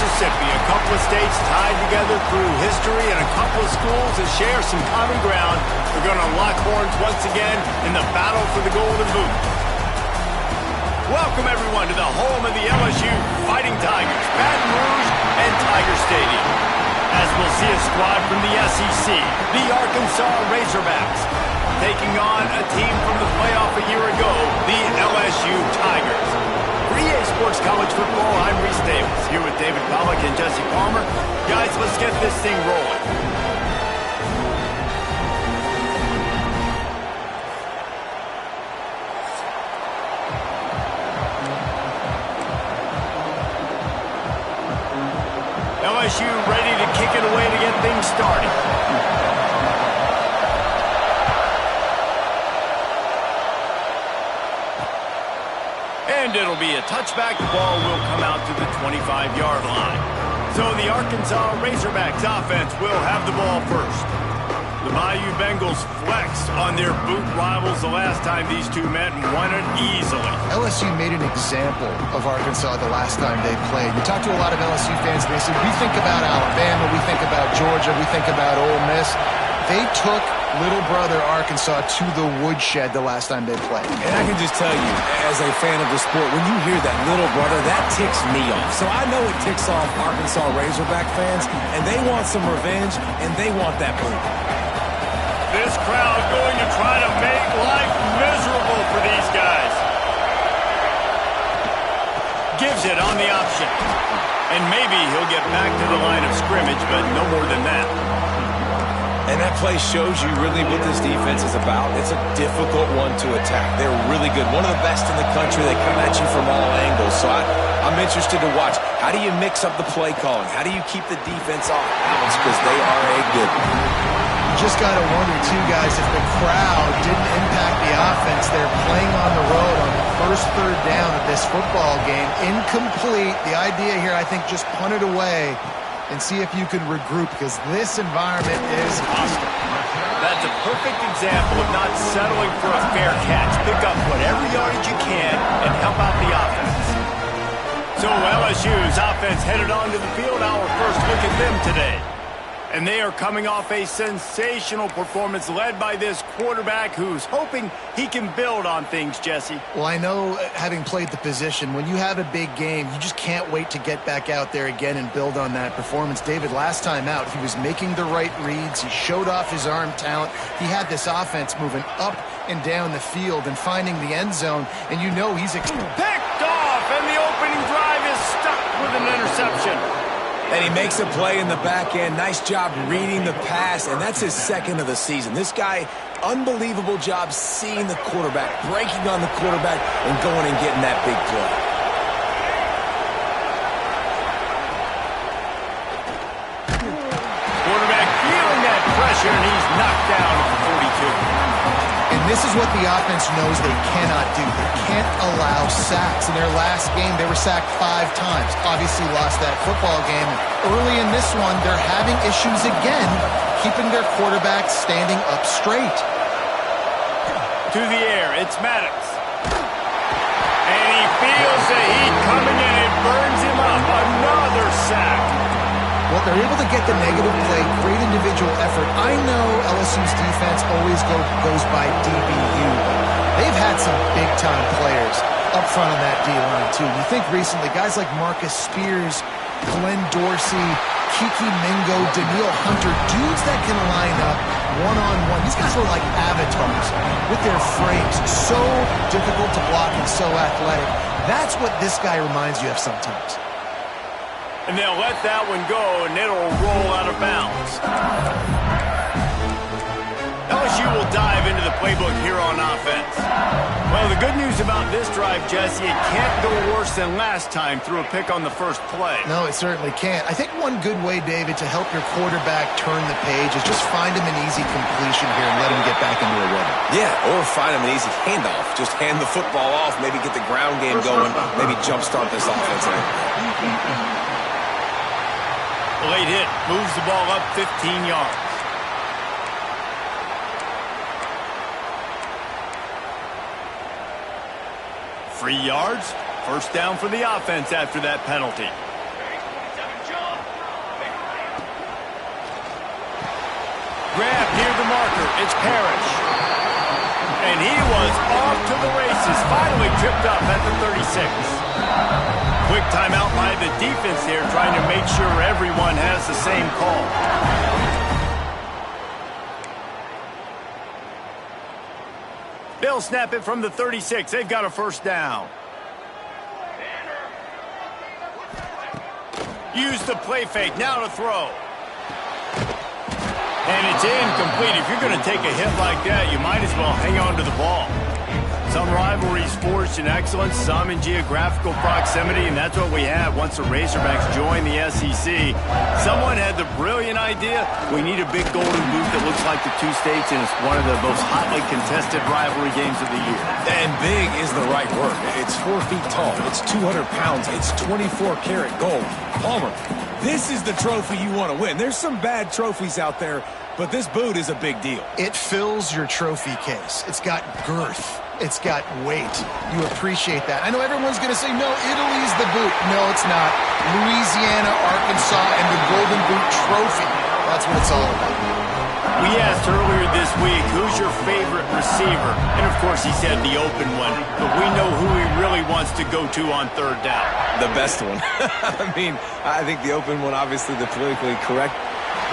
Mississippi, a couple of states tied together through history and a couple of schools that share some common ground. They're going to lock horns once again in the battle for the Golden Boot. Welcome, everyone, to the home of the LSU Fighting Tigers, Baton Rouge and Tiger Stadium. As we'll see a squad from the SEC, the Arkansas Razorbacks, taking on a team from the playoff a year ago, the LSU Tigers. For EA Sports College Football, I'm Reese Davis, here with David Pollack and Jesse Palmer. Guys, let's get this thing rolling. LSU ready to kick it away to get things started. And it'll be a touchback. The ball will come out to the 25-yard line. So the Arkansas Razorbacks offense will have the ball first. The Bayou Bengals flexed on their boot rivals the last time these two met and won it easily. LSU made an example of Arkansas the last time they played. We talked to a lot of LSU fans, and they said, we think about Alabama, we think about Georgia, we think about Ole Miss. They took little brother Arkansas to the woodshed the last time they played. And I can just tell you, as a fan of the sport, when you hear that little brother, that ticks me off. So I know it ticks off Arkansas Razorback fans, and they want some revenge, and they want that boot. This crowd going to try to make life miserable for these guys. Gives it on the option. And maybe he'll get back to the line of scrimmage, but no more than that. And that play shows you really what this defense is about. It's a difficult one to attack. They're really good. One of the best in the country. They come at you from all angles. So I'm interested to watch. How do you mix up the play calling? How do you keep the defense off balance? Because they are a good one. You just got to wonder, too, guys, if the crowd didn't impact the offense. They're playing on the road on the first third down of this football game. Incomplete. The idea here, I think, just punt it away and see if you can regroup, because this environment is hostile. That's a perfect example of not settling for a fair catch. Pick up whatever yardage you can and help out the offense. So LSU's offense headed onto the field. Our first look at them today. And they are coming off a sensational performance led by this quarterback who's hoping he can build on things, Jesse. Well, I know, having played the position, when you have a big game, you just can't wait to get back out there again and build on that performance. David, last time out, he was making the right reads. He showed off his arm talent. He had this offense moving up and down the field and finding the end zone, and you know he's picked off, and the opening drive is stuck with an interception. And he makes a play in the back end. Nice job reading the pass, and that's his second of the season. This guy, unbelievable job seeing the quarterback, breaking on the quarterback, and going and getting that big play. Quarterback feeling that pressure, and he's knocked down at the 42. And this is what the offense knows they cannot do. They can't allow sacks. In their last game, they were sacked 5 times. Obviously lost that football game. Early in this one, they're having issues again, keeping their quarterback standing up straight. To the air, it's Maddox. And he feels the heat coming in. It burns him up. Another sack. Well, they're able to get the negative play, great individual effort. I know LSU's defense always goes by DBU. They've had some big-time players up front on that D-line, too. You think recently, guys like Marcus Spears, Glenn Dorsey, Kiki Mingo, Daniil Hunter, dudes that can line up one-on-one. These guys are like avatars with their frames. So difficult to block and so athletic. That's what this guy reminds you of sometimes. And they'll let that one go, and it'll roll out of bounds. LSU will dive into the playbook here on offense. Well, the good news about this drive, Jesse, it can't go worse than last time through a pick on the first play. No, it certainly can't. I think one good way, David, to help your quarterback turn the page is just find him an easy completion here and let him get back into a rhythm. Yeah, or find him an easy handoff. Just hand the football off, maybe get the ground game going, maybe jumpstart this offense. Late hit, moves the ball up 15 yards. Free yards, first down for the offense after that penalty. It's Parrish. And he was off to the races, finally tripped up at the 36. Quick timeout by the defense there, trying to make sure everyone has the same call. They'll snap it from the 36. They've got a first down. Use the play fake, now to throw. And it's incomplete. If you're going to take a hit like that, you might as well hang on to the ball. Some rivalries forged in excellence, some in geographical proximity, and that's what we have once the Razorbacks joined the SEC. Someone had the brilliant idea, we need a big golden boot that looks like the two states, and it's one of the most hotly contested rivalry games of the year. And big is the right word. It's 4 feet tall. It's 200 pounds. It's 24-karat gold. Palmer, this is the trophy you want to win. There's some bad trophies out there, but this boot is a big deal. It fills your trophy case. It's got girth. It's got weight. You appreciate that. I know everyone's going to say, no, Italy's the boot. No, it's not. Louisiana, Arkansas, and the Golden Boot Trophy. That's what it's all about. We asked earlier this week, who's your favorite receiver? And, of course, he said the open one. But we know who he really wants to go to on third down. The best one. I mean, I think the open one, obviously the politically correct.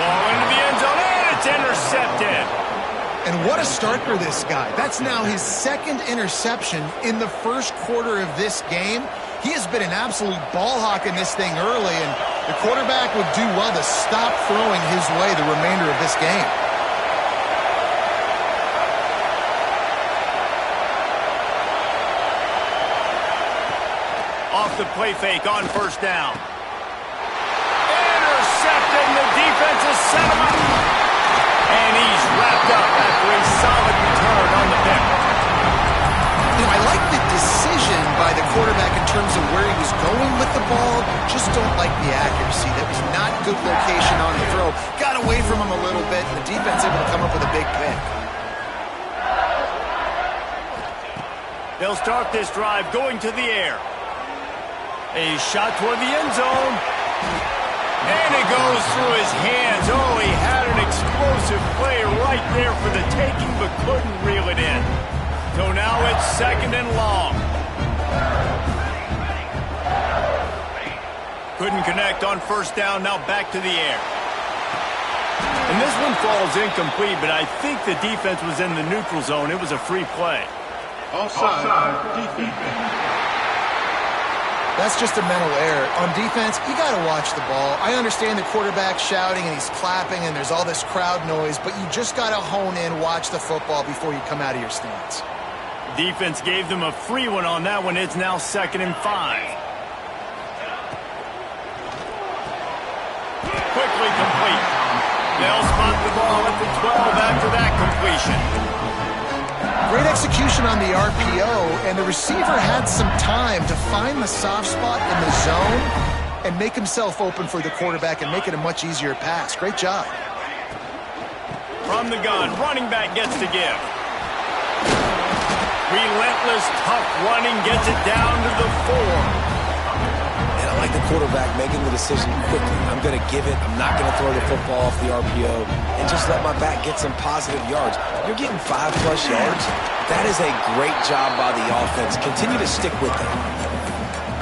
Ball into the end zone, and it's intercepted. And what a start for this guy. That's now his second interception in the first quarter of this game. He has been an absolute ball hawk in this thing early, and the quarterback would do well to stop throwing his way the remainder of this game. Off the play fake on first down. Intercepted, and the defense has set him up. And he's wrapped up after a solid return on the pick. You know, I like the decision by the quarterback in terms of where he was going with the ball. Just don't like the accuracy. That was not good location on the throw. Got away from him a little bit. The defense able to come up with a big pick. They'll start this drive going to the air. A shot toward the end zone. And it goes through his hands. Oh, he had an explosive play right there for the taking, but couldn't reel it in. So now it's second and long. Couldn't connect on first down, now back to the air. And this one falls incomplete, but I think the defense was in the neutral zone. It was a free play. Offside, defense. That's just a mental error. On defense, you got to watch the ball. I understand the quarterback shouting and he's clapping and there's all this crowd noise, but you just got to hone in, watch the football before you come out of your stance. Defense gave them a free one on that one. It's now 2nd and 5. Quickly complete. They'll spot the ball at the 12 after that completion. Great execution on the RPO, and the receiver had some time to find the soft spot in the zone and make himself open for the quarterback and make it a much easier pass. Great job. From the gun, running back gets to give. Relentless, tough running gets it down to the 4. And I like the quarterback making the decision quickly. I'm going to give it. I'm not going to throw the football off the RPO and just let my back get some positive yards. You're getting 5+ yards. That is a great job by the offense. Continue to stick with them.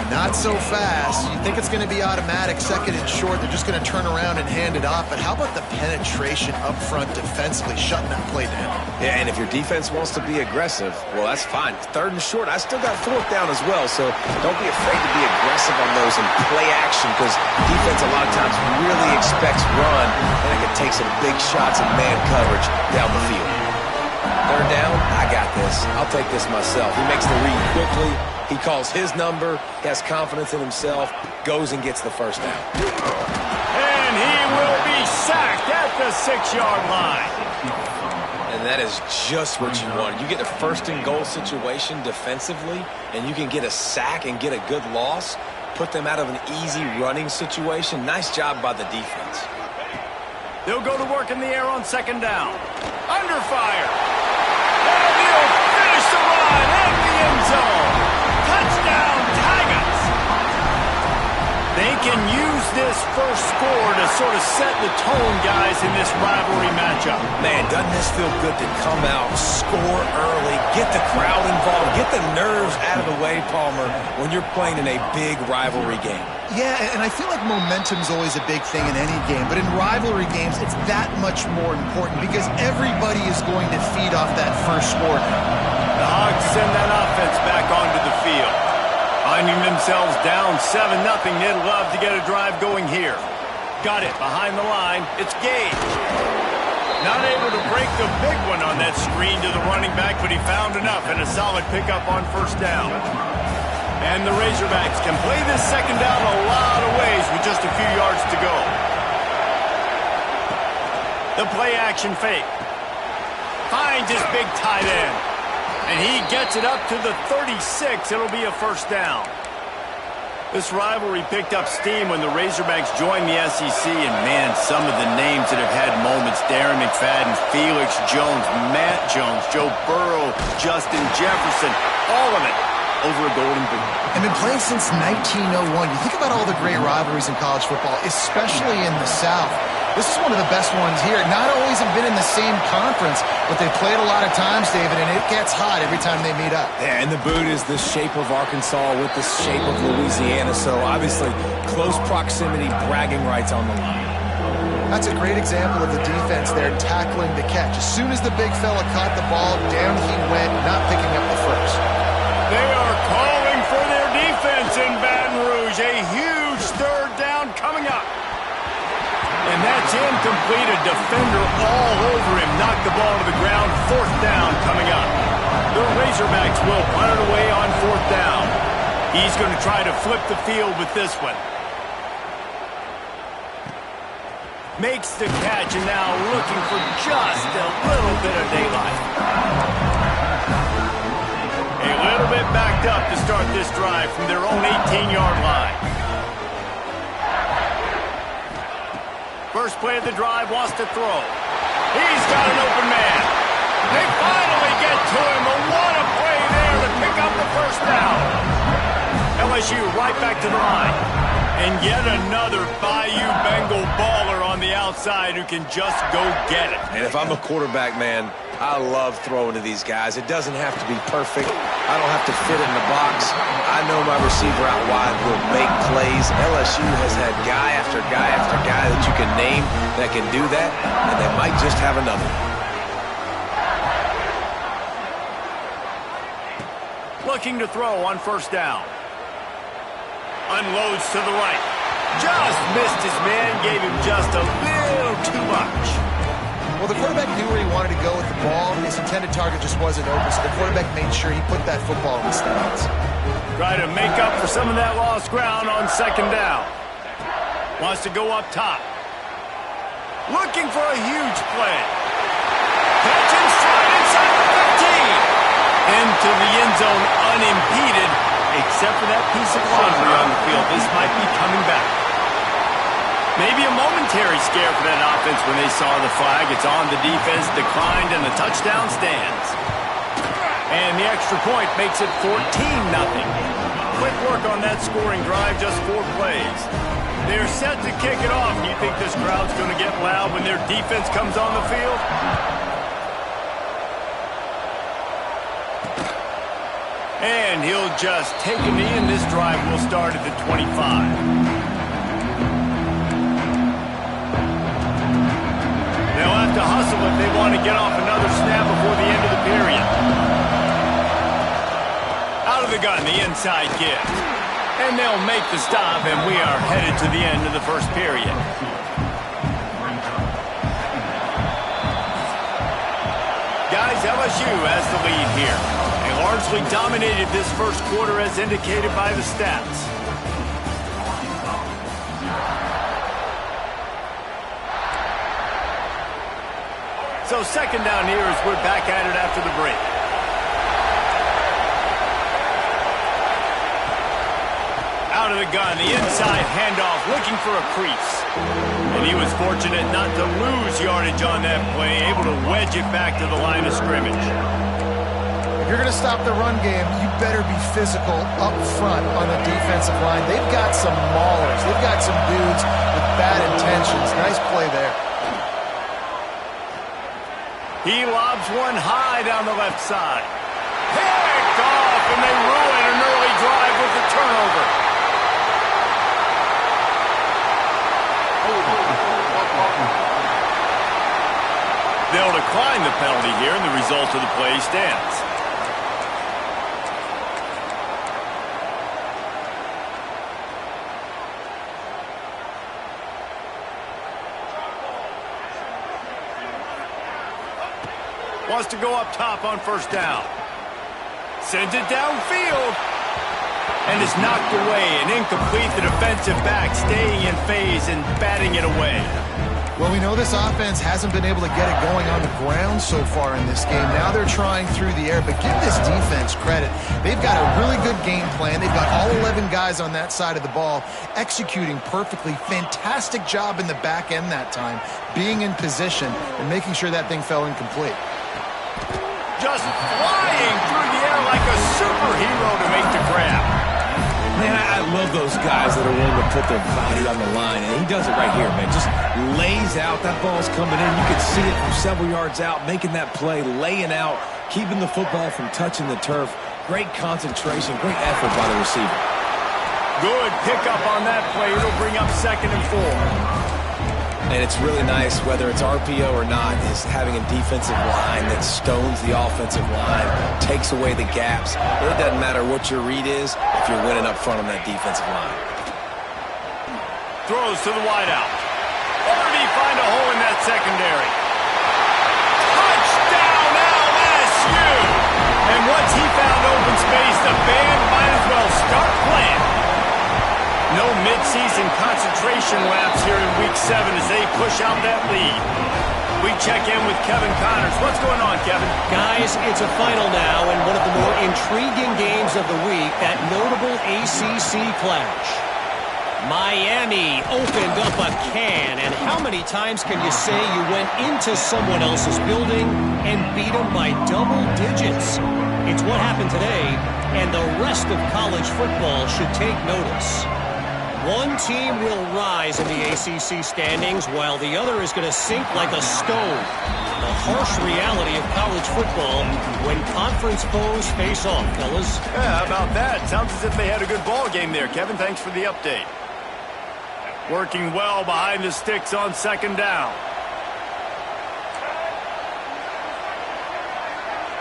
Not so fast. You think it's going to be automatic, second and short. They're just going to turn around and hand it off. But how about the penetration up front defensively, shutting that play down? Yeah, and if your defense wants to be aggressive, well, that's fine. 3rd and short, I still got 4th down as well. So don't be afraid to be aggressive on those and play action, because defense a lot of times really expects run, and it can take some big shots and man coverage down the field. 3rd down, I got this. I'll take this myself. He makes the read quickly. He calls his number, he has confidence in himself, goes and gets the first down. And he will be sacked at the 6-yard line. And that is just what you want. You get a 1st and goal situation defensively, and you can get a sack and get a good loss, put them out of an easy running situation. Nice job by the defense. They'll go to work in the air on 2nd down. Under fire. And he'll finish the run in the end zone. Touchdown, Tigers! They can use this first score to sort of set the tone, guys, in this rivalry matchup. Man, doesn't this feel good to come out, score early, get the crowd involved, get the nerves out of the way, Palmer, when you're playing in a big rivalry game? Yeah, and I feel like momentum's always a big thing in any game, but in rivalry games, it's that much more important because everybody is going to feed off that first score. The Hogs send that offense back onto the field. Finding themselves down 7-0, they'd love to get a drive going here. Got it behind the line. It's Gage. Not able to break the big one on that screen to the running back, but he found enough and a solid pickup on first down. And the Razorbacks can play this second down a lot of ways with just a few yards to go. The play action fake. Finds his big tight end. And he gets it up to the 36. It'll be a first down. This rivalry picked up steam when the Razorbacks joined the SEC. And, man, some of the names that have had moments. Darren McFadden, Felix Jones, Matt Jones, Joe Burrow, Justin Jefferson, all of it over a golden boot. And been playing since 1901. You think about all the great rivalries in college football, especially in the South. This is one of the best ones here. Not always have been in the same conference, but they played a lot of times, David, and it gets hot every time they meet up. Yeah, and the boot is the shape of Arkansas with the shape of Louisiana, so obviously close proximity, bragging rights on the line. That's a great example of the defense there tackling the catch. As soon as the big fella caught the ball, down he went, not picking up the first. They are calling for their defense in Baton Rouge. A huge third down coming up. And that's incomplete. A defender all over him. Knocked the ball to the ground. Fourth down coming up. The Razorbacks will punt it away on fourth down. He's going to try to flip the field with this one. Makes the catch and now looking for just a little bit of daylight. A little bit backed up to start this drive from their own 18-yard line. First play of the drive, wants to throw. He's got an open man. They finally get to him. But what a play there to pick up the first down. LSU right back to the line. And yet another Bayou Bengal baller on the outside who can just go get it. And if I'm a quarterback, man, I love throwing to these guys. It doesn't have to be perfect. I don't have to fit it in the box. I know my receiver out wide will make plays. LSU has had guy after guy after guy that you can name that can do that, and they might just have another. Looking to throw on first down. Unloads to the right. Just missed his man, gave him just a little too much. Well, the quarterback knew where he wanted to go with the ball. His intended target just wasn't open, so the quarterback made sure he put that football in the stands. Try to make up for some of that lost ground on second down. Wants to go up top. Looking for a huge play. Catch and stride inside the 15. Into the end zone unimpeded. Except for that piece of laundry on the field, this might be coming back. Maybe a momentary scare for that offense when they saw the flag. It's on, the defense declined, and the touchdown stands. And the extra point makes it 14-0. Quick work on that scoring drive, just 4 plays. They're set to kick it off. Do you think this crowd's going to get loud when their defense comes on the field? And he'll just take a knee, and this drive will start at the 25. They'll have to hustle if they want to get off another snap before the end of the period. Out of the gun, the inside give. And they'll make the stop, and we are headed to the end of the first period. Guys, LSU has the lead here. They largely dominated this first quarter as indicated by the stats. So second down here as we're back at it after the break. Out of the gun, the inside handoff, looking for a crease. And he was fortunate not to lose yardage on that play, able to wedge it back to the line of scrimmage. If you're going to stop the run game, you better be physical up front on the defensive line. They've got some maulers. They've got some dudes with bad intentions. Nice play there. He lobs one high down the left side. Picked off, and they ruin an early drive with the turnover. They'll decline the penalty here, and the result of the play stands. Wants to go up top on first down. Sends it downfield. And is knocked away and incomplete. The defensive back staying in phase and batting it away. Well, we know this offense hasn't been able to get it going on the ground so far in this game. Now they're trying through the air, but give this defense credit. They've got a really good game plan. They've got all 11 guys on that side of the ball executing perfectly. Fantastic job in the back end that time, being in position and making sure that thing fell incomplete. Just flying through the air like a superhero to make the grab. Man, I love those guys that are willing to put their body on the line, and he does it right here, man. Just lays out. That ball's coming in. You can see it from several yards out, making that play, laying out, keeping the football from touching the turf. Great concentration, great effort by the receiver. Good pickup on that play. It'll bring up 2nd and 4. And it's really nice, whether it's RPO or not, is having a defensive line that stones the offensive line, takes away the gaps. It doesn't matter what your read is if you're winning up front on that defensive line. Throws to the wideout. Or did he find a hole in that secondary? Touchdown LSU! And once he found open space, the band might as well start playing. No midseason concentration laps here in Week 7 as they push out that lead. We check in with Kevin Connors. What's going on, Kevin? Guys, it's a final now and one of the more intriguing games of the week, that notable ACC clash. Miami opened up a can, and how many times can you say you went into someone else's building and beat them by double digits? It's what happened today, and the rest of college football should take notice. One team will rise in the ACC standings while the other is going to sink like a stone. The harsh reality of college football when conference foes face off, fellas. Yeah, how about that? Sounds as if they had a good ball game there, Kevin. Thanks for the update. Working well behind the sticks on 2nd down.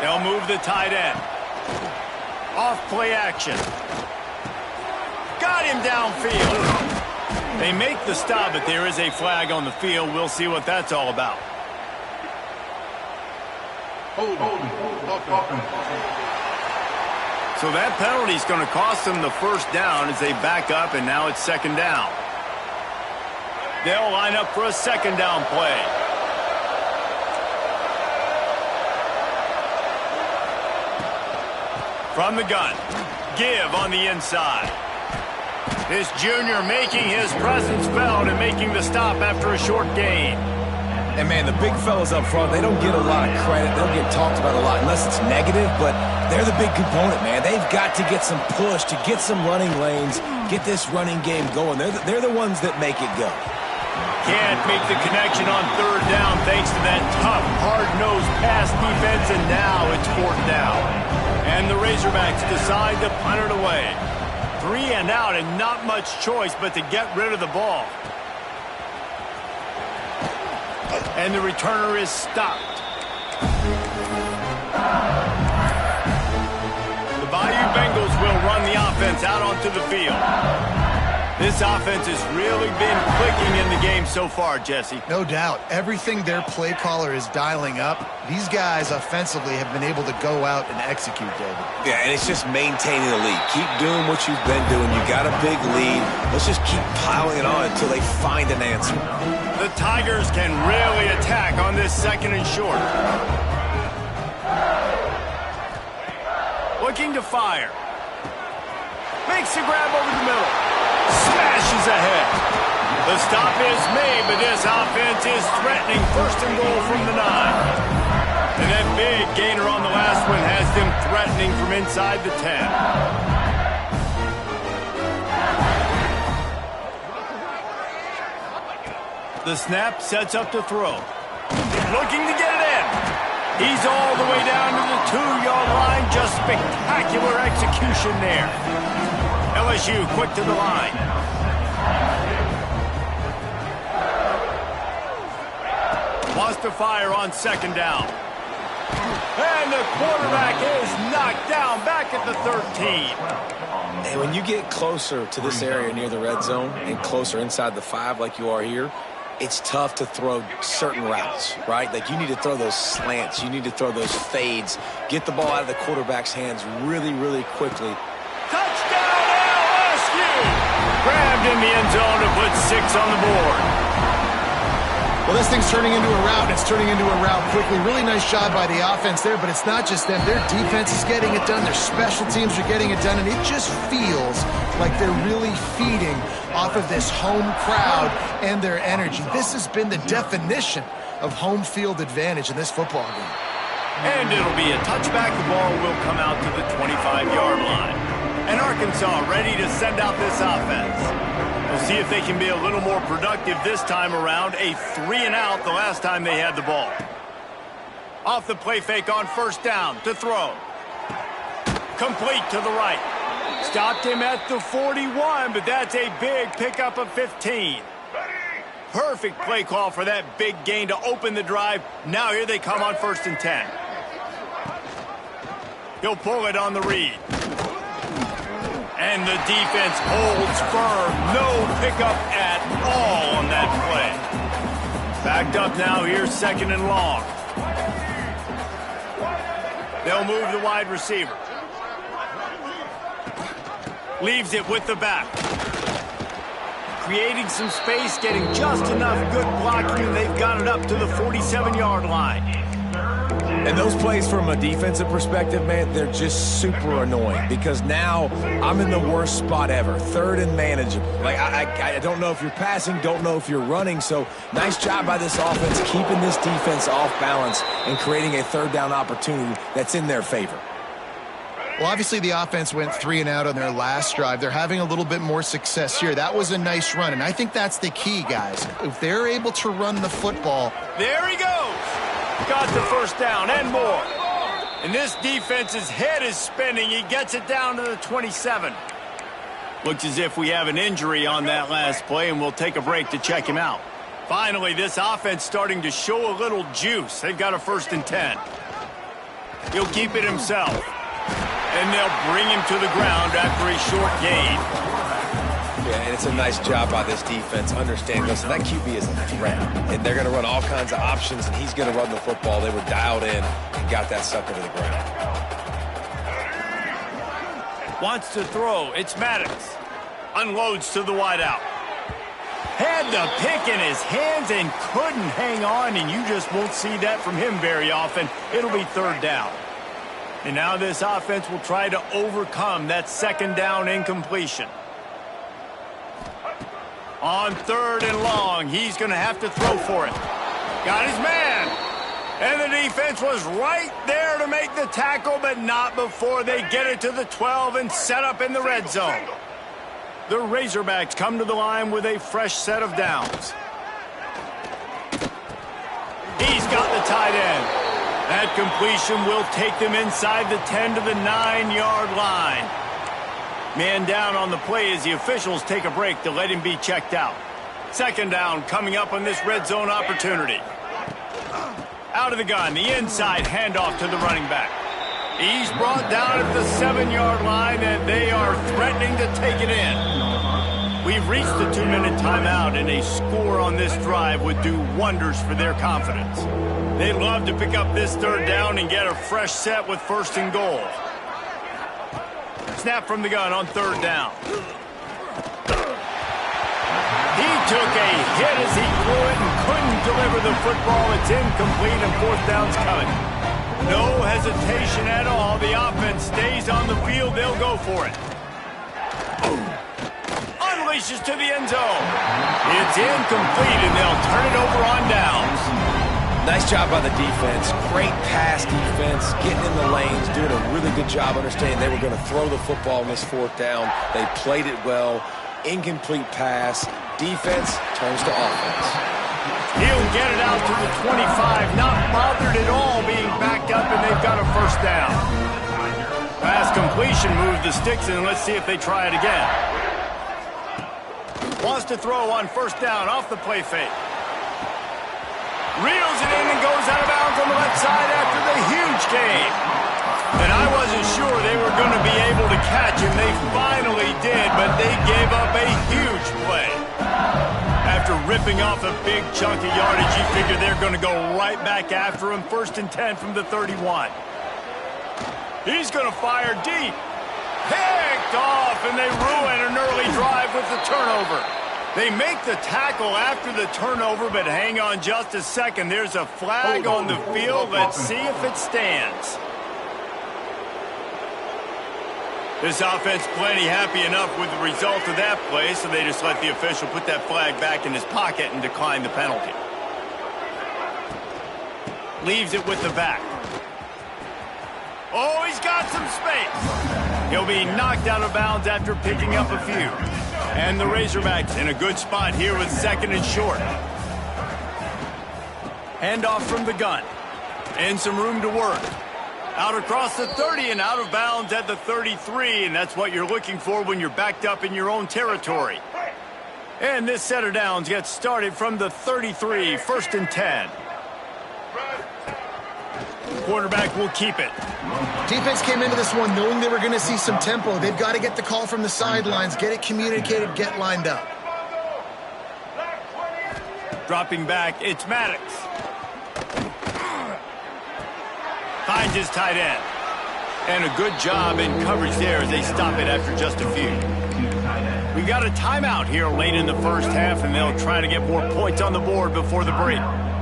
They'll move the tight end. Off play action. Got him downfield. They make the stop, but there is a flag on the field. We'll see what that's all about. So that penalty is going to cost them the 1st down as they back up, and now it's 2nd down. They'll line up for a 2nd down play. From the gun. Give on the inside. This junior making his presence felt and making the stop after a short gain. And, man, the big fellas up front, they don't get a lot of credit. They don't get talked about a lot unless it's negative, but they're the big component, man. They've got to get some push, to get some running lanes, get this running game going. They're the ones that make it go. Can't make the connection on 3rd down thanks to that tough, hard-nosed pass defense, and now it's 4th down. And the Razorbacks decide to punt it away. 3 and out, and not much choice but to get rid of the ball. And the returner is stopped. The Bayou Bengals will run the offense out onto the field. This offense has really been clicking in the game so far, Jesse. No doubt. Everything their play caller is dialing up, these guys offensively have been able to go out and execute, David. Yeah, and it's just maintaining the lead. Keep doing what you've been doing. You got a big lead. Let's just keep piling it on until they find an answer. The Tigers can really attack on this 2nd and short. Looking to fire. Makes the grab over the middle. Smashes ahead. The stop is made, but this offense is threatening 1st and goal from the 9. And that big gainer on the last one has them threatening from inside the 10. The snap sets up to throw. Looking to get it in. He's all the way down to the 2-yard line. Just spectacular execution there. LSU quick to the line. Wants to fire on second down. And the quarterback is knocked down back at the 13. And when you get closer to this area near the red zone and closer inside the 5 like you are here, it's tough to throw certain routes, right? Like you need to throw those slants. You need to throw those fades. Get the ball out of the quarterback's hands really, really quickly. Touchdown LSU! Grabbed in the end zone to put 6 on the board. Well, this thing's turning into a route, and it's turning into a route quickly. Really nice job by the offense there, but it's not just them. Their defense is getting it done. Their special teams are getting it done, and it just feels like they're really feeding off of this home crowd and their energy. This has been the definition of home field advantage in this football game. And it'll be a touchback. The ball will come out to the 25-yard line. And Arkansas ready to send out this offense. We'll see if they can be a little more productive this time around. A 3-and-out the last time they had the ball. Off the play fake on first down to throw. Complete to the right. Stopped him at the 41, but that's a big pickup of 15. Perfect play call for that big gain to open the drive. Now here they come on first and 10. He'll pull it on the read. And the defense holds firm. No pickup at all on that play. Backed up now. Here's second and long. They'll move the wide receiver. Leaves it with the back. Creating some space, getting just enough good blocking, and they've got it up to the 47-yard line. And those plays from a defensive perspective, man, they're just super annoying because now I'm in the worst spot ever. Third and manageable. Like, I don't know if you're passing, don't know if you're running. So nice job by this offense keeping this defense off balance and creating a third down opportunity that's in their favor. Well, obviously the offense went 3-and-out on their last drive. They're having a little bit more success here. That was a nice run, and I think that's the key, guys. If they're able to run the football. There he goes. Got the first down and more. And this defense's head is spinning. He gets it down to the 27. Looks as if we have an injury on that last play, and we'll take a break to check him out. Finally, this offense starting to show a little juice. They've got a first and 10. He'll keep it himself. And they'll bring him to the ground after a short gain. Yeah, and it's a nice job by this defense. Understand, listen, that QB is a threat. And they're going to run all kinds of options, and he's going to run the football. They were dialed in and got that sucker to the ground. Wants to throw. It's Maddox. Unloads to the wideout. Had the pick in his hands and couldn't hang on, and you just won't see that from him very often. It'll be third down. And now this offense will try to overcome that second down incompletion. On third and long, he's going to have to throw for it. Got his man. And the defense was right there to make the tackle, but not before they get it to the 12 and set up in the red zone. The Razorbacks come to the line with a fresh set of downs. He's got the tight end. That completion will take them inside the 10 to the 9-yard line. Man down on the play as the officials take a break to let him be checked out. Second down coming up on this red zone opportunity. Out of the gun, the inside handoff to the running back. He's brought down at the 7-yard line, and they are threatening to take it in. We've reached the 2-minute timeout, and a score on this drive would do wonders for their confidence. They'd love to pick up this third down and get a fresh set with first and goal. Snap from the gun on third down. He took a hit as he threw it and couldn't deliver the football. It's incomplete and fourth down's coming. No hesitation at all. The offense stays on the field. They'll go for it. Unleashes to the end zone. It's incomplete and they'll turn it over on downs. Nice job by the defense. Great pass defense, getting in the lanes, doing a really good job understanding they were going to throw the football in this fourth down. They played it well. Incomplete pass. Defense turns to offense. He'll get it out to the 25, not bothered at all being backed up, and they've got a first down. Pass completion, move the sticks in. Let's see if they try it again. Wants to throw on first down off the play fake. Reels it in and goes out of bounds on the left side after the huge gain. And I wasn't sure they were going to be able to catch him. They finally did, but they gave up a huge play. After ripping off a big chunk of yardage, you figure they're going to go right back after him. 1st and 10 from the 31. He's going to fire deep. Picked off, and they ruin an early drive with the turnover. They make the tackle after the turnover, but hang on just a second. There's a flag on the field. Let's see if it stands. This offense plenty happy enough with the result of that play, so they just let the official put that flag back in his pocket and decline the penalty. Leaves it with the back. Oh, he's got some space. He'll be knocked out of bounds after picking up a few. And the Razorbacks in a good spot here with 2nd and short. Handoff from the gun. And some room to work. Out across the 30 and out of bounds at the 33, and that's what you're looking for when you're backed up in your own territory. And this set of downs gets started from the 33, 1st and 10. Quarterback will keep it. Defense came into this one knowing they were going to see some tempo. They've got to get the call from the sidelines, get it communicated, get lined up. Dropping back, it's Maddox. Finds his tight end. And a good job in coverage there as they stop it after just a few. We got a timeout here late in the first half, and they'll try to get more points on the board before the break.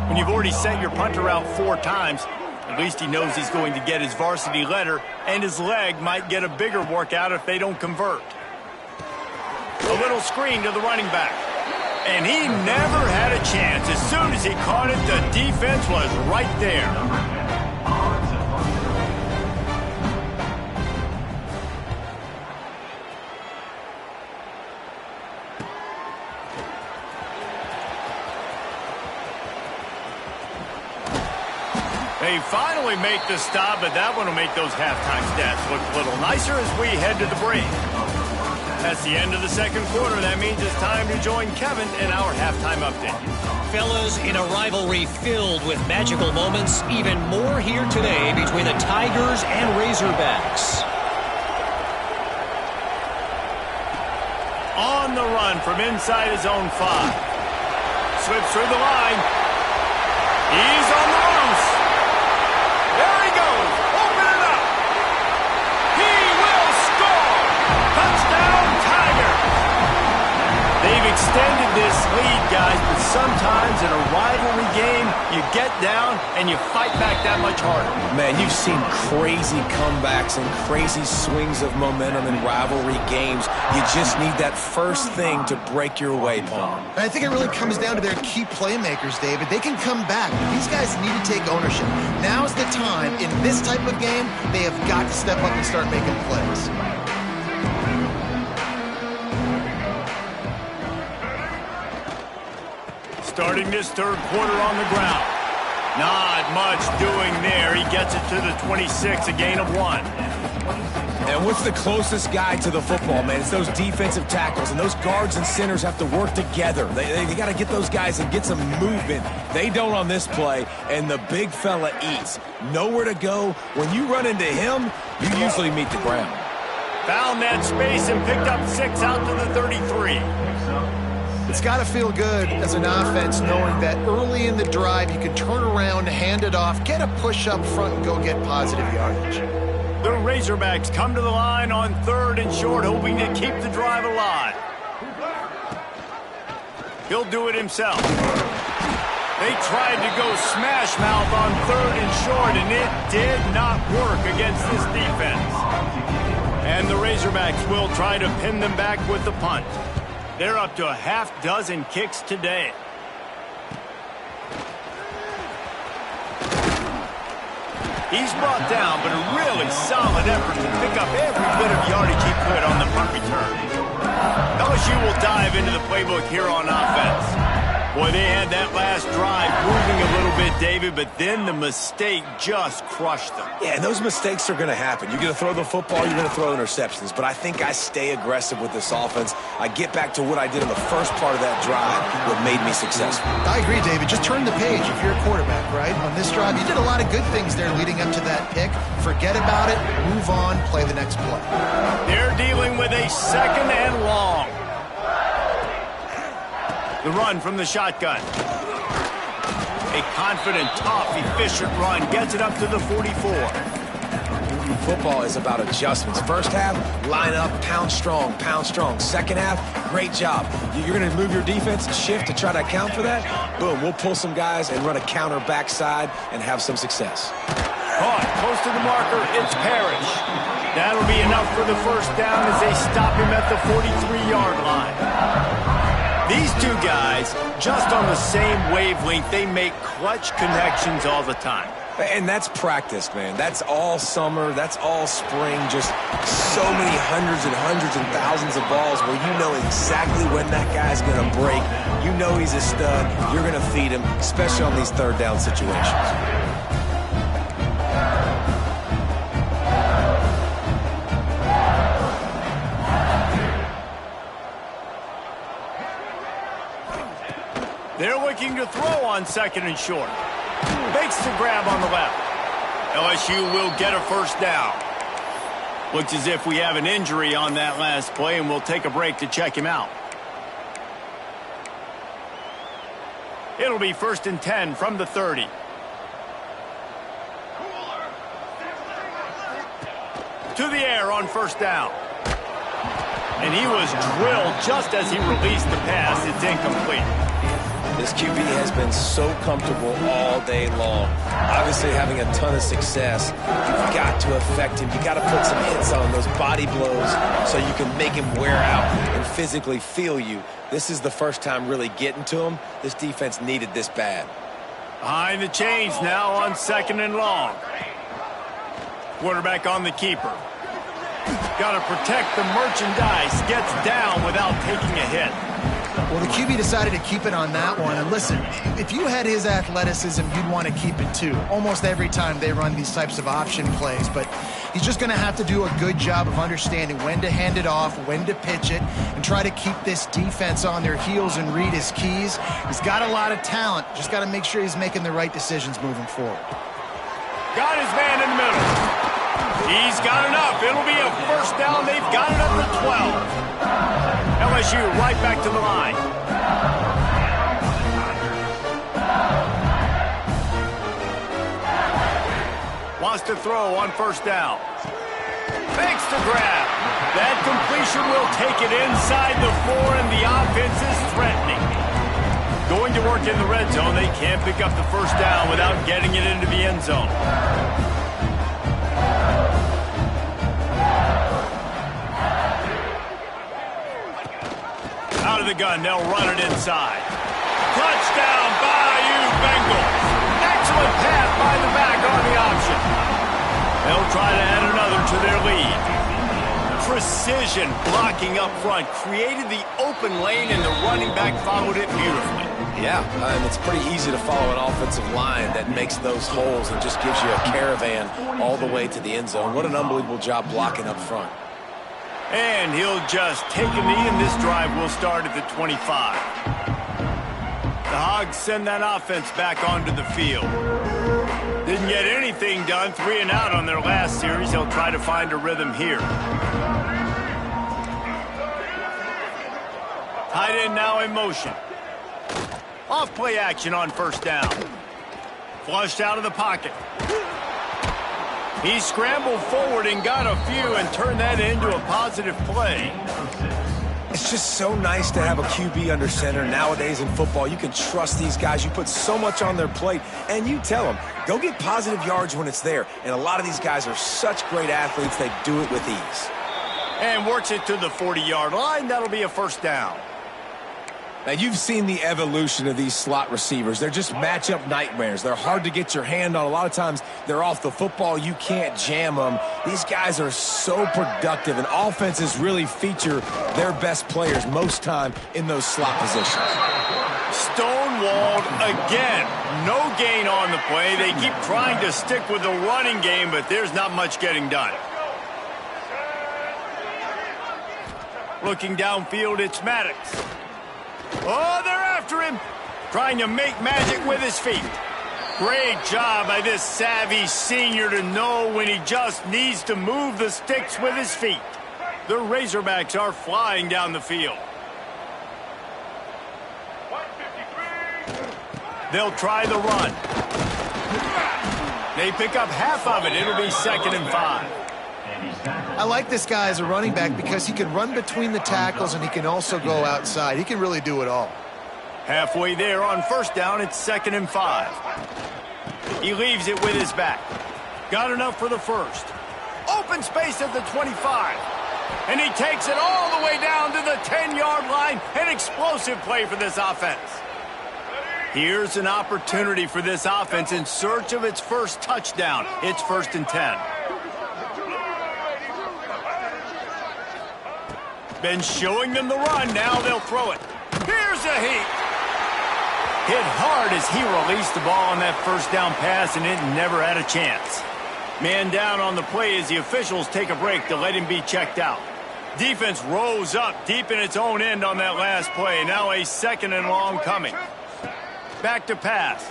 When you've already sent your punter out 4 times, at least he knows he's going to get his varsity letter, and his leg might get a bigger workout if they don't convert. A little screen to the running back. And he never had a chance. As soon as he caught it, the defense was right there. They finally make the stop, but that one will make those halftime stats look a little nicer as we head to the break. That's the end of the second quarter. That means it's time to join Kevin in our halftime update. Fellas, in a rivalry filled with magical moments, even more here today between the Tigers and Razorbacks. On the run from inside his own 5. Slips through the line. He's on the loose. There he goes. Open it up. He will score. Touchdown, Tiger. They've extended this lead, guys, but sometimes in a rivalry game, you get down and you fight back that much harder. Man, you've seen crazy comebacks and crazy swings of momentum in rivalry games. You just need that first thing to break your way, Paul. And I think it really comes down to their key playmakers, David. They can come back, but these guys need to take ownership. Now's the time. In this type of game, they have got to step up and start making plays. Starting this third quarter on the ground. Not much doing there. He gets it to the 26, a gain of 1. And what's the closest guy to the football, man? It's those defensive tackles, and those guards and centers have to work together. They got to get those guys and get some movement. They don't on this play, and the big fella eats. Nowhere to go. When you run into him, you usually meet the ground. Found that space and picked up 6 out to the 33. It's got to feel good as an offense knowing that early in the drive you can turn around, hand it off, get a push up front, and go get positive yardage. The Razorbacks come to the line on 3rd and short, hoping to keep the drive alive. He'll do it himself. They tried to go smash mouth on 3rd and short, and it did not work against this defense. And the Razorbacks will try to pin them back with the punt. They're up to a half dozen kicks today. He's brought down, but a really solid effort to pick up every bit of yardage he could on the punt return. LSU will dive into the playbook here on offense. Boy, they had that last drive moving a little bit, David, but then the mistake just crushed them. Yeah, and those mistakes are going to happen. You're going to throw the football, you're going to throw interceptions. But I think I stay aggressive with this offense. I get back to what I did in the first part of that drive, what made me successful. I agree, David. Just turn the page if you're a quarterback, right? On this drive, you did a lot of good things there leading up to that pick. Forget about it, move on, play the next play. They're dealing with a 2nd and long. The run from the shotgun. A confident, tough, efficient run gets it up to the 44. Football is about adjustments. First half, line up, pound strong, pound strong. Second half, great job. You're going to move your defense, shift to try to account for that. Boom, we'll pull some guys and run a counter backside and have some success. Caught close to the marker, it's Parrish. That'll be enough for the first down as they stop him at the 43-yard line. These two guys, just on the same wavelength, they make clutch connections all the time. And that's practice, man. That's all summer. That's all spring. Just so many hundreds and thousands of balls where you know exactly when that guy's going to break. You know he's a stud. You're going to feed him, especially on these third down situations. They're looking to throw on 2nd and short. Makes the grab on the left. LSU will get a first down. Looks as if we have an injury on that last play, and we'll take a break to check him out. It'll be 1st and 10 from the 30. To the air on 1st down. And he was drilled just as he released the pass. It's incomplete. This QB has been so comfortable all day long. Obviously having a ton of success. You've got to affect him. You've got to put some hits on those body blows so you can make him wear out and physically feel you. This is the first time really getting to him. This defense needed this bad. Behind the chains now on 2nd and long. Quarterback on the keeper. Got to protect the merchandise. Gets down without taking a hit. Well, the QB decided to keep it on that one. And listen, if you had his athleticism, you'd want to keep it too. Almost every time they run these types of option plays. But he's just going to have to do a good job of understanding when to hand it off, when to pitch it, and try to keep this defense on their heels and read his keys. He's got a lot of talent. Just got to make sure he's making the right decisions moving forward. Got his man in the middle. He's got enough. It'll be a first down. They've got it up to 12. LSU right back to the line. Wants to throw on 1st down. Makes the grab. That completion will take it inside the 4, and the offense is threatening. Going to work in the red zone. They can't pick up the first down without getting it into the end zone. Out of the gun, they'll run it inside. Touchdown, Bayou Bengals. Excellent pass by the back on the option. They'll try to add another to their lead. Precision blocking up front created the open lane, and the running back followed it beautifully. Yeah, and it's pretty easy to follow an offensive line that makes those holes and just gives you a caravan all the way to the end zone. What an unbelievable job blocking up front. And he'll just take a knee, and this drive will start at the 25. The Hogs send that offense back onto the field. Didn't get anything done, 3 and out on their last series. They'll try to find a rhythm here. Tight end now in motion. Off play action on 1st down. Flushed out of the pocket. He scrambled forward and got a few and turned that into a positive play. It's just so nice to have a QB under center nowadays in football. You can trust these guys. You put so much on their plate, and you tell them, go get positive yards when it's there. And a lot of these guys are such great athletes, they do it with ease. And works it to the 40-yard line. That'll be a first down. Now, you've seen the evolution of these slot receivers. They're just matchup nightmares. They're hard to get your hand on. A lot of times, they're off the football. You can't jam them. These guys are so productive, and offenses really feature their best players most time in those slot positions. Stonewalled again. No gain on the play. They keep trying to stick with the running game, but there's not much getting done. Looking downfield, it's Maddox. Oh, they're after him. Trying to make magic with his feet. Great job by this savvy senior to know when he just needs to move the sticks with his feet. The Razorbacks are flying down the field. They'll try the run. They pick up half of it. It'll be 2nd and 5. I like this guy as a running back because he can run between the tackles and he can also go outside. He can really do it all. Halfway there on 1st down, it's 2nd and 5. He leaves it with his back. Got enough for the 1st. Open space at the 25. And he takes it all the way down to the 10-yard line. An explosive play for this offense. Here's an opportunity for this offense in search of its first touchdown. It's 1st and 10. Been showing them the run. Now they'll throw it. Here's a heat. Hit hard as he released the ball on that 1st down pass, and it never had a chance. Man down on the play as the officials take a break to let him be checked out. Defense rose up deep in its own end on that last play. Now a 2nd and long coming. Back to pass.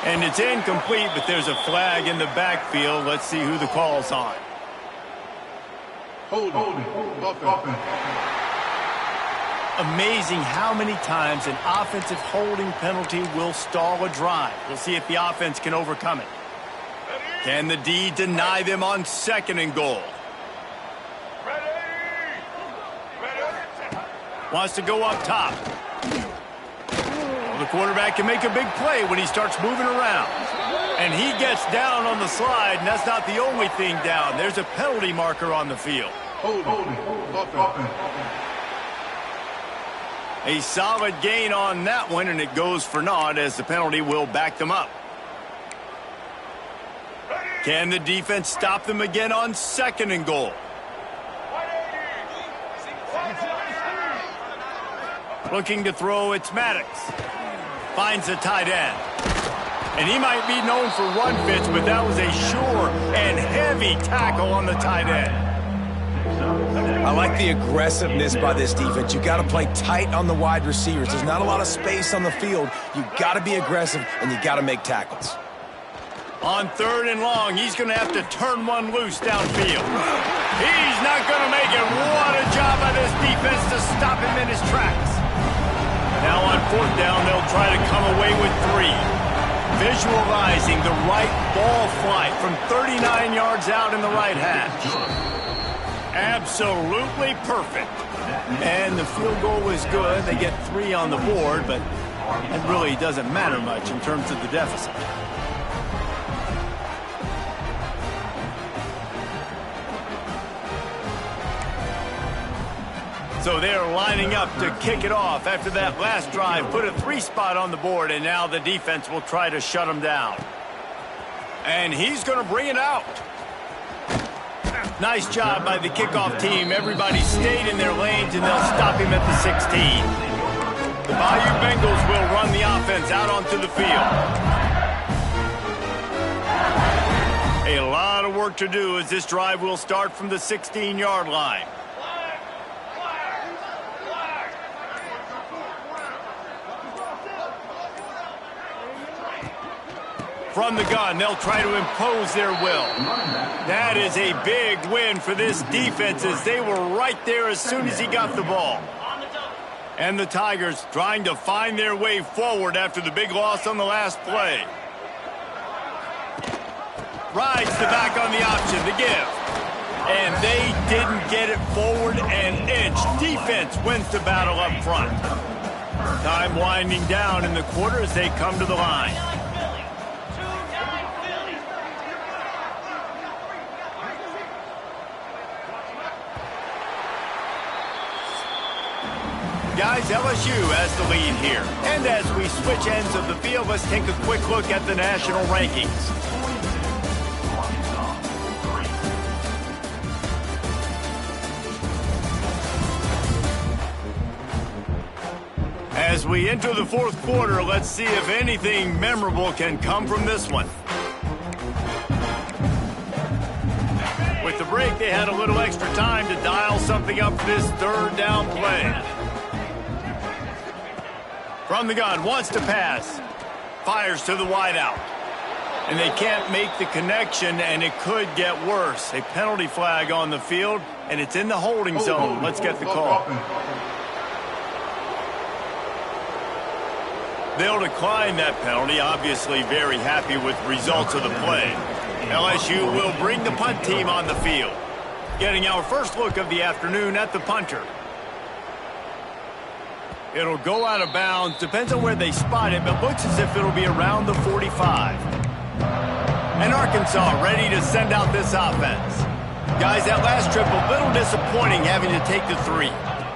And it's incomplete, but there's a flag in the backfield. Let's see who the call's on. Hold it. Amazing how many times an offensive holding penalty will stall a drive. We'll see if the offense can overcome it. Can the D deny them on 2nd and goal? Wants to go up top. Well, the quarterback can make a big play when he starts moving around. And he gets down on the slide, and that's not the only thing down. There's a penalty marker on the field. A solid gain on that one, and it goes for naught as the penalty will back them up. Can the defense stop them again on 2nd and goal? Looking to throw, it's Maddox. Finds the tight end. And he might be known for run fits, but that was a sure and heavy tackle on the tight end. I like the aggressiveness by this defense. You got to play tight on the wide receivers. There's not a lot of space on the field. You got to be aggressive, and you got to make tackles. On 3rd and long, he's going to have to turn one loose downfield. He's not going to make it. What a job by this defense to stop him in his tracks. Now on 4th down, they'll try to come away with 3. Visualizing the right ball flight from 39 yards out in the right hash. Absolutely perfect. And the field goal was good. They get 3 on the board, but it really doesn't matter much in terms of the deficit. So they're lining up to kick it off after that last drive. Put a 3 spot on the board, and now the defense will try to shut them down. And he's going to bring it out. Nice job by the kickoff team. Everybody stayed in their lanes, and they'll stop him at the 16. The Bayou Bengals will run the offense out onto the field. A lot of work to do as this drive will start from the 16-yard line. From the gun, they'll try to impose their will. That is a big win for this defense as they were right there as soon as he got the ball. And the Tigers trying to find their way forward after the big loss on the last play. Rides the back on the option to give. And they didn't get it forward an inch. Defense wins the battle up front. Time winding down in the quarter as they come to the line. guys, LSU has the lead here. And as we switch ends of the field, let's take a quick look at the national rankings. As we enter the fourth quarter, let's see if anything memorable can come from this one. With the break, they had a little extra time to dial something up for this third down play. From the gun, wants to pass. Fires to the wideout. And they can't make the connection, and it could get worse. A penalty flag on the field, and it's in the holding zone. Let's get the call. They'll decline that penalty, obviously very happy with the results of the play. LSU will bring the punt team on the field. Getting our first look of the afternoon at the punter. It'll go out of bounds, depends on where they spot it, but looks as if it'll be around the 45. And Arkansas ready to send out this offense. Guys, that last trip a little disappointing having to take the 3.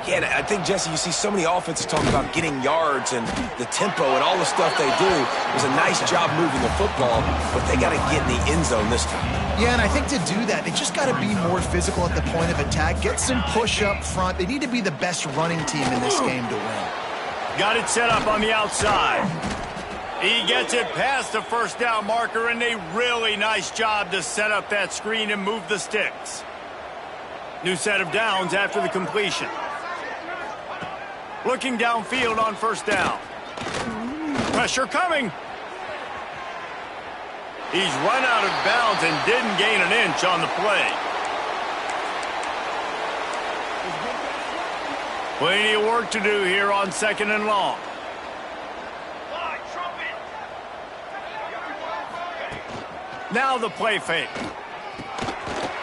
Yeah, I think, Jesse, you see so many offenses talk about getting yards and the tempo and all the stuff they do. It was a nice job moving the football, but they got to get in the end zone this time. Yeah, and I think to do that, they just got to be more physical at the point of attack, get some push up front. They need to be the best running team in this game to win. Got it set up on the outside. He gets it past the first down marker, and a really nice job to set up that screen and move the sticks. New set of downs after the completion. Looking downfield on first down. Pressure coming. He's run out of bounds and didn't gain an inch on the play. Plenty of work to do here on second and long. Now the play fake.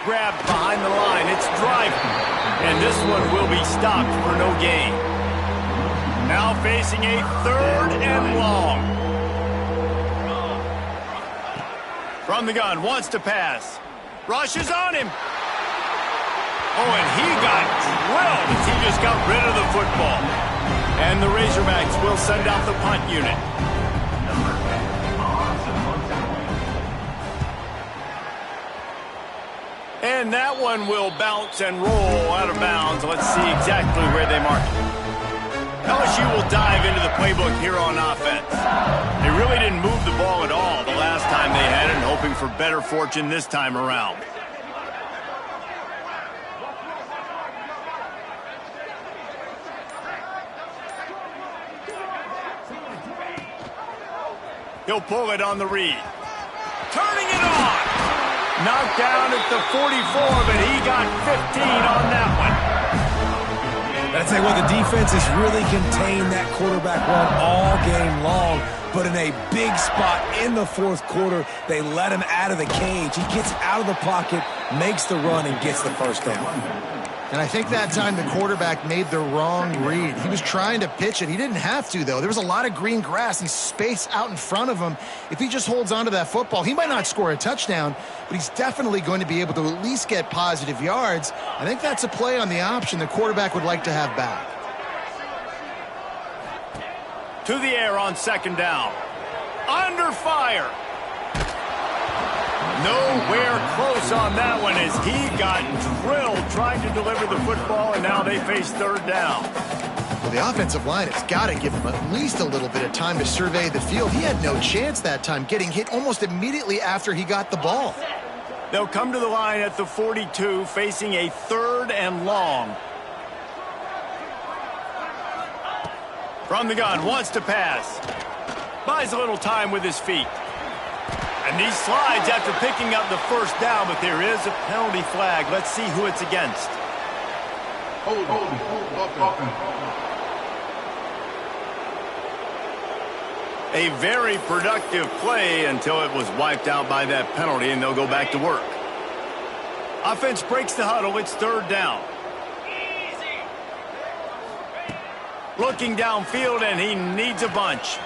Grabbed behind the line. It's driving. And this one will be stopped for no gain. Now facing a third and long. From the gun, wants to pass. Rushes on him. Oh, and he got drilled as he just got rid of the football. And the Razorbacks will send out the punt unit. And that one will bounce and roll out of bounds. Let's see exactly where they mark it. LSU will dive into the playbook here on offense. They really didn't move the ball at all the last time they had it, and hoping for better fortune this time around. He'll pull it on the read. Turning it on. Knocked down at the 44, but he got 15 on that one. I'd say, well, the defense has really contained that quarterback run all game long, but in a big spot in the fourth quarter, they let him out of the cage. He gets out of the pocket, makes the run, and gets the first down. And I think that time the quarterback made the wrong read. He was trying to pitch it. He didn't have to, though. There was a lot of green grass and space out in front of him. If he just holds on to that football, he might not score a touchdown, but he's definitely going to be able to at least get positive yards. I think that's a play on the option the quarterback would like to have back. To the air on second down. Under fire. Nowhere close on that one as he got drilled trying to deliver the football, and now they face third down. Well, the offensive line has got to give him at least a little bit of time to survey the field. He had no chance that time, getting hit almost immediately after he got the ball. They'll come to the line at the 42, facing a third and long. From the gun, wants to pass. Buys a little time with his feet. And he slides after picking up the first down, but there is a penalty flag. Let's see who it's against. Hold up. A very productive play until it was wiped out by that penalty, and they'll go back to work. Offense breaks the huddle. It's third down. Looking downfield, and he needs a bunch.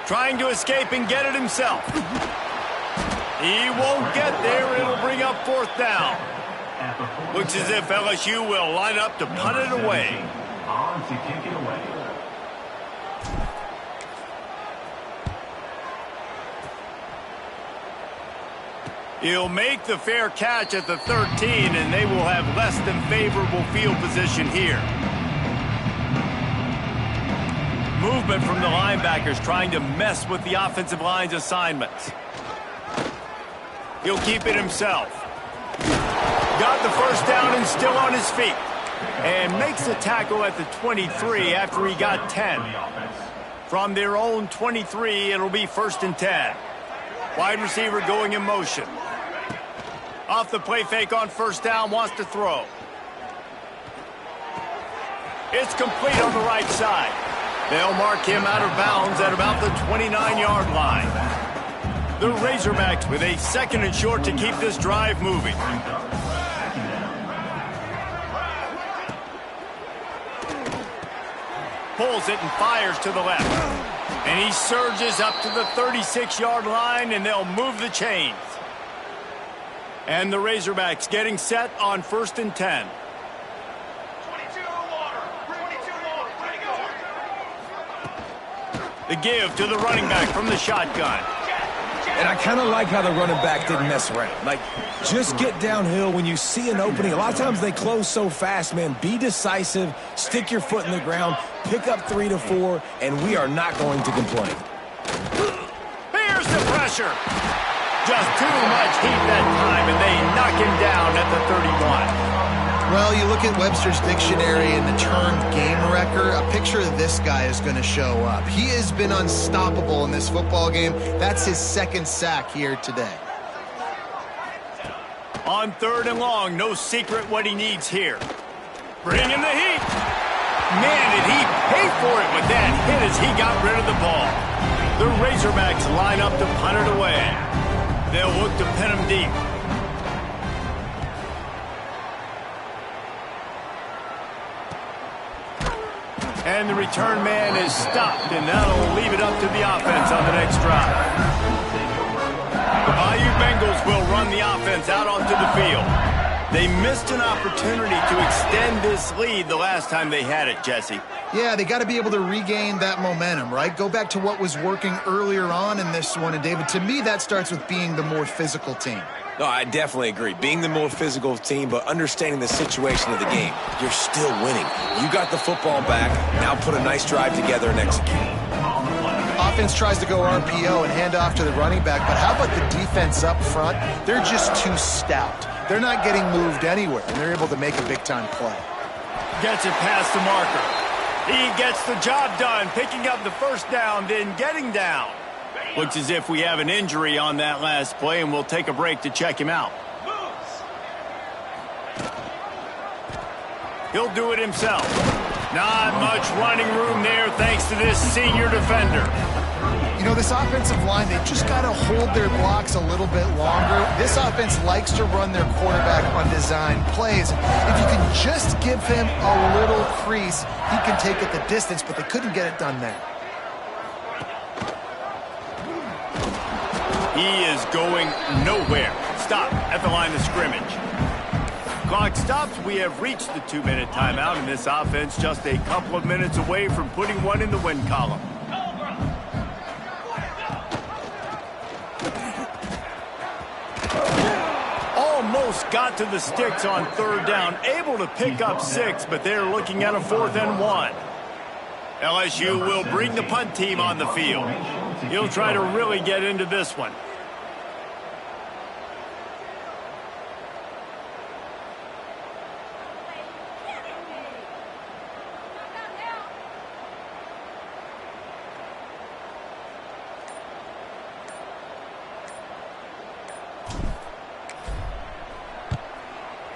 Trying to escape and get it himself. He won't get there. It'll bring up fourth down. Looks as if LSU will line up to punt it away. He'll make the fair catch at the 13, and they will have less than favorable field position here. Movement from the linebackers trying to mess with the offensive line's assignments. He'll keep it himself. Got the first down and still on his feet. And makes the tackle at the 23 after he got 10. From their own 23, it'll be 1st and 10. Wide receiver going in motion. Off the play fake on 1st down, wants to throw. It's complete on the right side. They'll mark him out of bounds at about the 29-yard line. The Razorbacks with a 2nd and short to keep this drive moving. Pulls it and fires to the left. And he surges up to the 36-yard line, and they'll move the chains. And the Razorbacks getting set on 1st and 10. The give to the running back from the shotgun. And I kind of like how the running back didn't mess around. Like, just get downhill when you see an opening. A lot of times they close so fast, man. Be decisive, stick your foot in the ground, pick up 3 to 4, and we are not going to complain. Here's the pressure. Just too much heat that time, and they knock him down at the 31. Well, you look at Webster's dictionary and the term game wrecker, a picture of this guy is going to show up. He has been unstoppable in this football game. That's his 2nd sack here today. On 3rd and long, no secret what he needs here. Bring in the heat. Man, did he pay for it with that hit as he got rid of the ball. The Razorbacks line up to punt it away. They'll look to pin him deep. And the return man is stopped, and that'll leave it up to the offense on the next drive. The Bayou Bengals will run the offense out onto the field. They missed an opportunity to extend this lead the last time they had it, Jesse. Yeah, they got to be able to regain that momentum, right? Go back to what was working earlier on in this one. And, David, to me, that starts with being the more physical team. No, I definitely agree. Being the more physical team, but understanding the situation of the game. You're still winning. You got the football back. Now put a nice drive together and execute. Offense tries to go RPO and hand off to the running back, but how about the defense up front? They're just too stout. They're not getting moved anywhere, and they're able to make a big-time play. Gets it past the marker. He gets the job done, picking up the 1st down, then getting down. Looks as if we have an injury on that last play, and we'll take a break to check him out. He'll do it himself. Not much running room there thanks to this senior defender. You know, this offensive line, they just got to hold their blocks a little bit longer. This offense likes to run their quarterback on design plays. If you can just give him a little crease, he can take it the distance, but they couldn't get it done there. He is going nowhere. Stop at the line of scrimmage. Clock stops. We have reached the 2-minute timeout, and this offense just a couple of minutes away from putting one in the win column. Almost got to the sticks on 3rd down. Able to pick up 6, but they're looking at a 4th and 1. LSU will bring the punt team on the field. He'll try to really get into this one.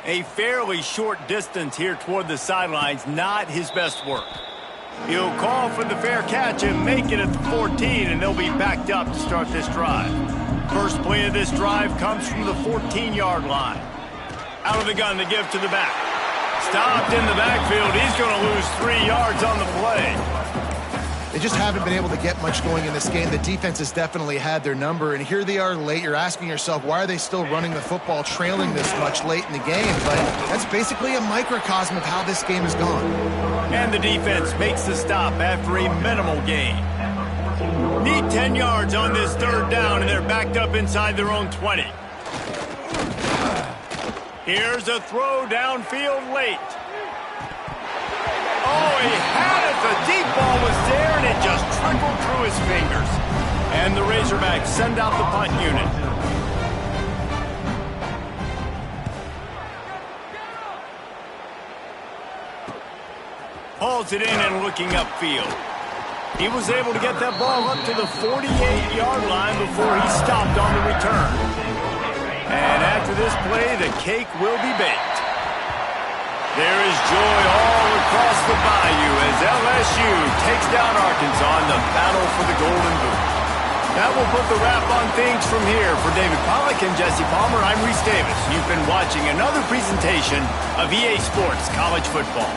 A fairly short distance here toward the sidelines, not his best work. He'll call for the fair catch and make it at the 14, and they'll be backed up to start this drive. First play of this drive comes from the 14-yard line. Out of the gun, the give to the back. Stopped in the backfield. He's going to lose 3 yards on the play. They just haven't been able to get much going in this game. The defense has definitely had their number, and here they are late. You're asking yourself, why are they still running the football, trailing this much late in the game? But that's basically a microcosm of how this game has gone. And the defense makes the stop after a minimal gain. Need 10 yards on this 3rd down, and they're backed up inside their own 20. Here's a throw downfield late. Oh, he had it. The deep ball was there, and it just trickled through his fingers. And the Razorbacks send out the punt unit. Hauls it in and looking upfield. He was able to get that ball up to the 48-yard line before he stopped on the return. And after this play, the cake will be baked. There is joy all across the bayou as LSU takes down Arkansas in the battle for the Golden Boot. That will put the wrap on things from here. For David Pollack and Jesse Palmer, I'm Reese Davis. You've been watching another presentation of EA Sports College Football.